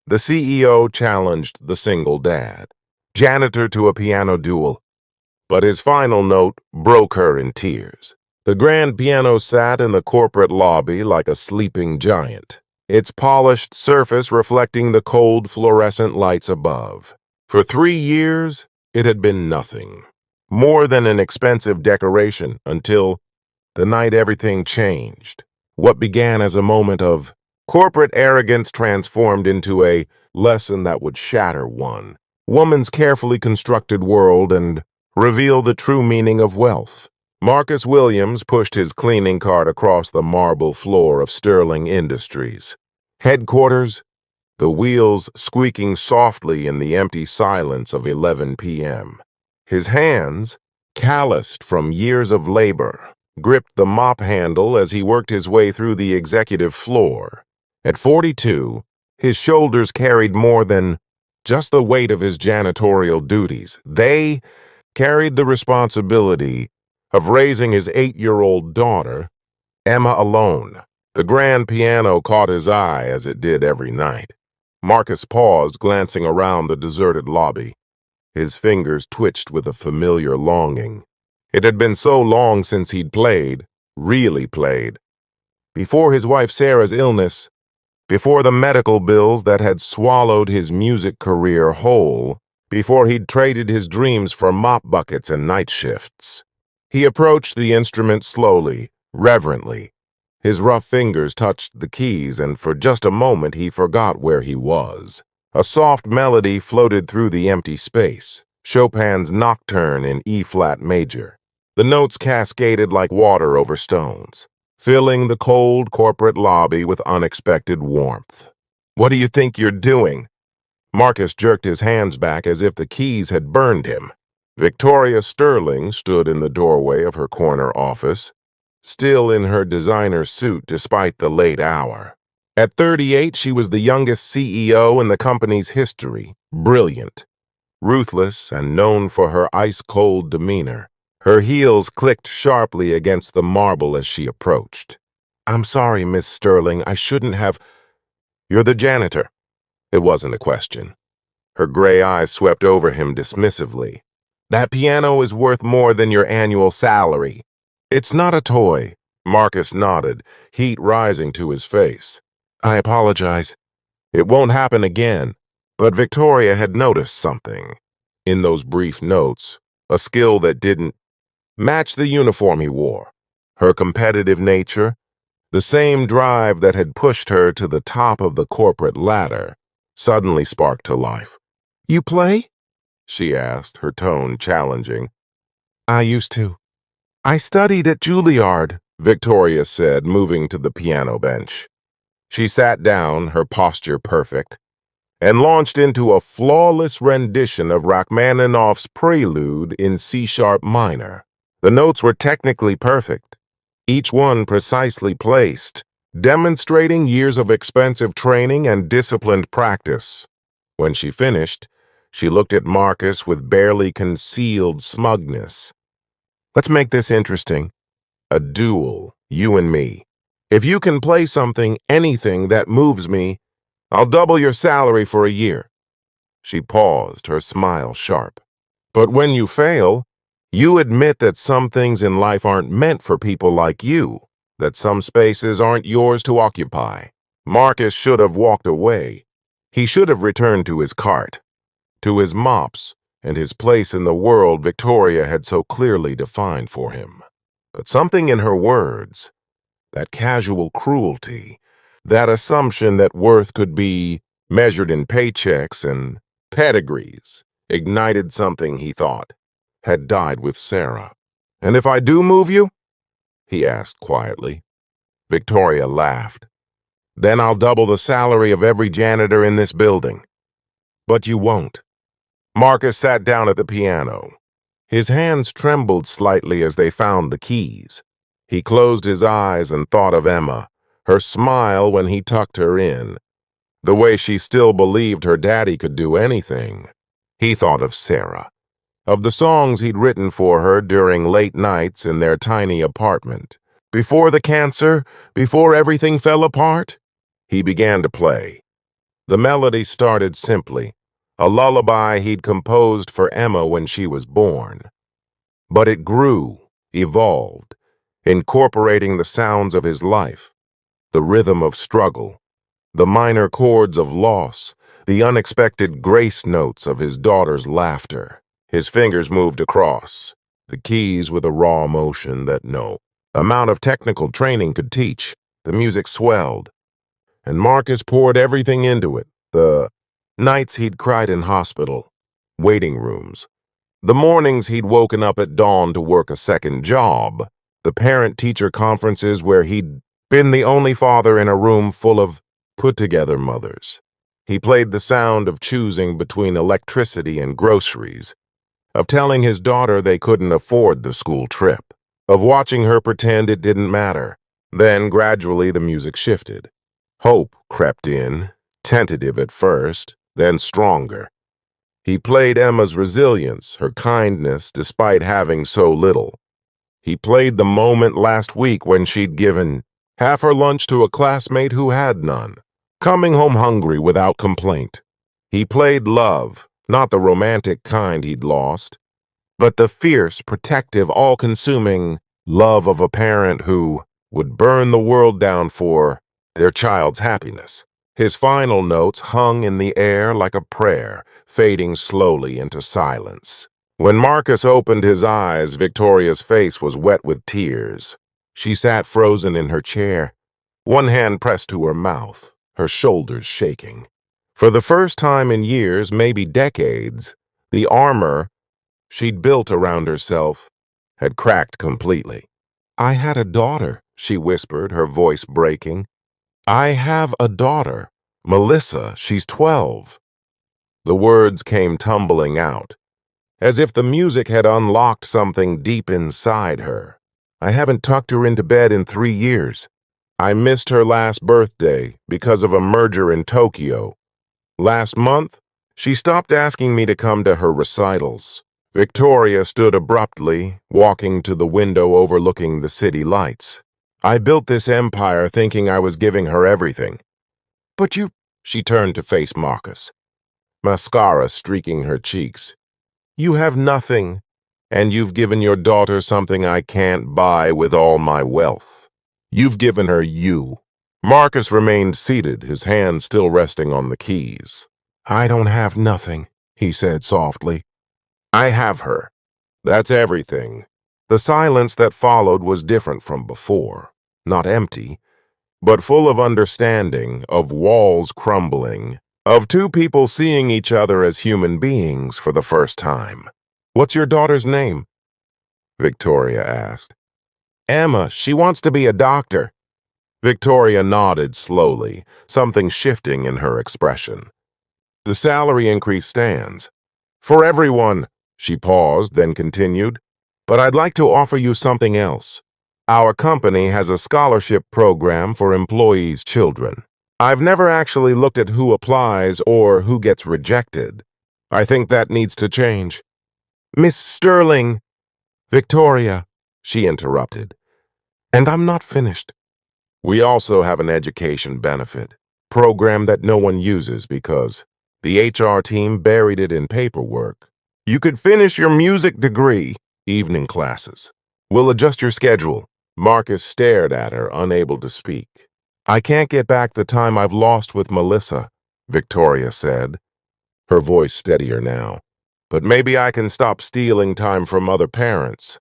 The CEO challenged the single dad, Janitor, to a piano duel, but his final note broke her in tears. The grand piano sat in the corporate lobby like a sleeping giant, its polished surface reflecting the cold fluorescent lights above. For 3 years, it had been nothing more than an expensive decoration until the night everything changed. What began as a moment of corporate arrogance transformed into a lesson that would shatter one woman's carefully constructed world and reveal the true meaning of wealth. Marcus Williams pushed his cleaning cart across the marble floor of Sterling Industries headquarters, the wheels squeaking softly in the empty silence of 11 p.m. His hands, calloused from years of labor, gripped the mop handle as he worked his way through the executive floor. At 42, his shoulders carried more than just the weight of his janitorial duties. They carried the responsibility of raising his 8-year-old daughter, Emma, alone. The grand piano caught his eye as it did every night. Marcus paused, glancing around the deserted lobby. His fingers twitched with a familiar longing. It had been so long since he'd played, really played. Before his wife Sarah's illness, before the medical bills that had swallowed his music career whole, before he'd traded his dreams for mop buckets and night shifts. He approached the instrument slowly, reverently. His rough fingers touched the keys, and for just a moment he forgot where he was. A soft melody floated through the empty space, Chopin's Nocturne in E-flat major. The notes cascaded like water over stones, filling the cold corporate lobby with unexpected warmth. "What do you think you're doing?" Marcus jerked his hands back as if the keys had burned him. Victoria Sterling stood in the doorway of her corner office, still in her designer suit despite the late hour. At 38, she was the youngest CEO in the company's history, brilliant, ruthless, and known for her ice-cold demeanor. Her heels clicked sharply against the marble as she approached. "I'm sorry, Miss Sterling, I shouldn't have—" "You're the janitor." It wasn't a question. Her gray eyes swept over him dismissively. "That piano is worth more than your annual salary." "It's not a toy." Marcus nodded, heat rising to his face. "I apologize. It won't happen again." But Victoria had noticed something. In those brief notes, a skill that didn't match the uniform he wore. Her competitive nature, the same drive that had pushed her to the top of the corporate ladder, suddenly sparked to life. "You play?" she asked, her tone challenging. "I used to. I studied at Juilliard," Victoria said, moving to the piano bench. She sat down, her posture perfect, and launched into a flawless rendition of Rachmaninoff's Prelude in C-sharp minor. The notes were technically perfect, each one precisely placed, demonstrating years of expensive training and disciplined practice. When she finished, she looked at Marcus with barely concealed smugness. "Let's make this interesting. A duel, you and me. If you can play something, anything that moves me, I'll double your salary for a year." She paused, her smile sharp. "But when you fail, you admit that some things in life aren't meant for people like you, that some spaces aren't yours to occupy." Marcus should have walked away. He should have returned to his cart, to his mops, and his place in the world Victoria had so clearly defined for him. But something in her words, that casual cruelty, that assumption that worth could be measured in paychecks and pedigrees, ignited something he thought had died with Sarah. "And if I do move you?" he asked quietly. Victoria laughed. "Then I'll double the salary of every janitor in this building." "But you won't." Marcus sat down at the piano. His hands trembled slightly as they found the keys. He closed his eyes and thought of Emma, her smile when he tucked her in, the way she still believed her daddy could do anything. He thought of Sarah, of the songs he'd written for her during late nights in their tiny apartment. Before the cancer, before everything fell apart, he began to play. The melody started simply, a lullaby he'd composed for Emma when she was born. But it grew, evolved, incorporating the sounds of his life, the rhythm of struggle, the minor chords of loss, the unexpected grace notes of his daughter's laughter. His fingers moved across, the keys with a raw motion that no amount of technical training could teach. The music swelled, and Marcus poured everything into it. The nights he'd cried in hospital, waiting rooms, the mornings he'd woken up at dawn to work a second job, the parent-teacher conferences where he'd been the only father in a room full of put-together mothers. He played the sound of choosing between electricity and groceries, of telling his daughter they couldn't afford the school trip, of watching her pretend it didn't matter. Then, gradually, the music shifted. Hope crept in, tentative at first, then stronger. He played Emma's resilience, her kindness, despite having so little. He played the moment last week when she'd given half her lunch to a classmate who had none, coming home hungry without complaint. He played love, not the romantic kind he'd lost, but the fierce, protective, all-consuming love of a parent who would burn the world down for their child's happiness. His final notes hung in the air like a prayer, fading slowly into silence. When Marcus opened his eyes, Victoria's face was wet with tears. She sat frozen in her chair, one hand pressed to her mouth, her shoulders shaking. For the first time in years, maybe decades, the armor she'd built around herself had cracked completely. "I had a daughter," she whispered, her voice breaking. "I have a daughter. Melissa, she's 12. The words came tumbling out, as if the music had unlocked something deep inside her. "I haven't tucked her into bed in 3 years. I missed her last birthday because of a merger in Tokyo. Last month, she stopped asking me to come to her recitals." Victoria stood abruptly, walking to the window overlooking the city lights. "I built this empire thinking I was giving her everything." "But you—" She turned to face Marcus, mascara streaking her cheeks. "You have nothing, and you've given your daughter something I can't buy with all my wealth. You've given her you." Marcus remained seated, his hand still resting on the keys. "I don't have nothing," he said softly. "I have her. That's everything." The silence that followed was different from before. Not empty, but full of understanding, of walls crumbling, of two people seeing each other as human beings for the first time. "What's your daughter's name?" Victoria asked. "Emma. She wants to be a doctor." Victoria nodded slowly, something shifting in her expression. "The salary increase stands. For everyone." She paused, then continued. "But I'd like to offer you something else. Our company has a scholarship program for employees' children. I've never actually looked at who applies or who gets rejected. I think that needs to change." "Miss Sterling—" "Victoria," she interrupted. "And I'm not finished. We also have an education benefit program that no one uses because the HR team buried it in paperwork. You could finish your music degree, evening classes. We'll adjust your schedule." Marcus stared at her, unable to speak. "I can't get back the time I've lost with Melissa," Victoria said, her voice steadier now. "But maybe I can stop stealing time from other parents.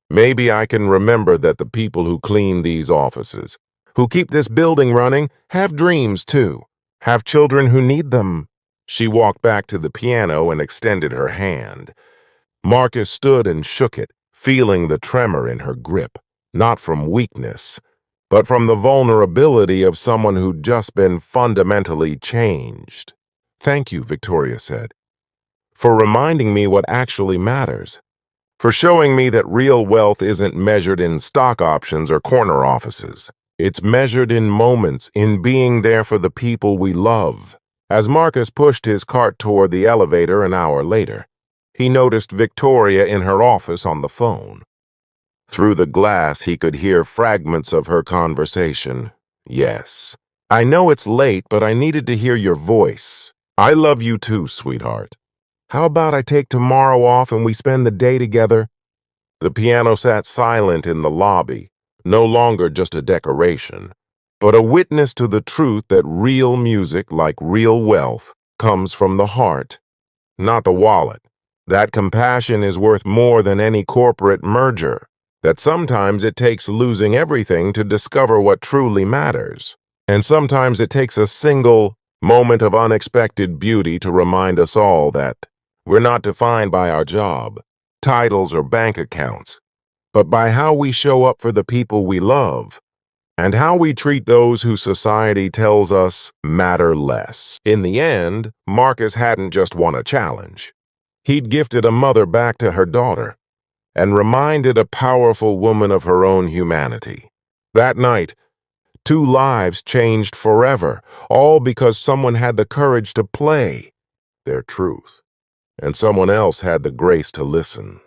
Maybe I can remember that the people who clean these offices, who keep this building running, have dreams too, have children who need them." She walked back to the piano and extended her hand. Marcus stood and shook it, feeling the tremor in her grip, not from weakness, but from the vulnerability of someone who'd just been fundamentally changed. "Thank you," Victoria said, "for reminding me what actually matters. For showing me that real wealth isn't measured in stock options or corner offices. It's measured in moments, in being there for the people we love." As Marcus pushed his cart toward the elevator an hour later, he noticed Victoria in her office on the phone. Through the glass, he could hear fragments of her conversation. Yes, I know it's late, but I needed to hear your voice. I love you too, sweetheart. How about I take tomorrow off and we spend the day together? The piano sat silent in the lobby, no longer just a decoration, but a witness to the truth that real music, like real wealth, comes from the heart, not the wallet. That compassion is worth more than any corporate merger. That sometimes it takes losing everything to discover what truly matters. And sometimes it takes a single moment of unexpected beauty to remind us all that we're not defined by our job, titles, or bank accounts, but by how we show up for the people we love and how we treat those who society tells us matter less. In the end, Marcus hadn't just won a challenge. He'd gifted a mother back to her daughter and reminded a powerful woman of her own humanity. That night, two lives changed forever, all because someone had the courage to play their truth, and someone else had the grace to listen.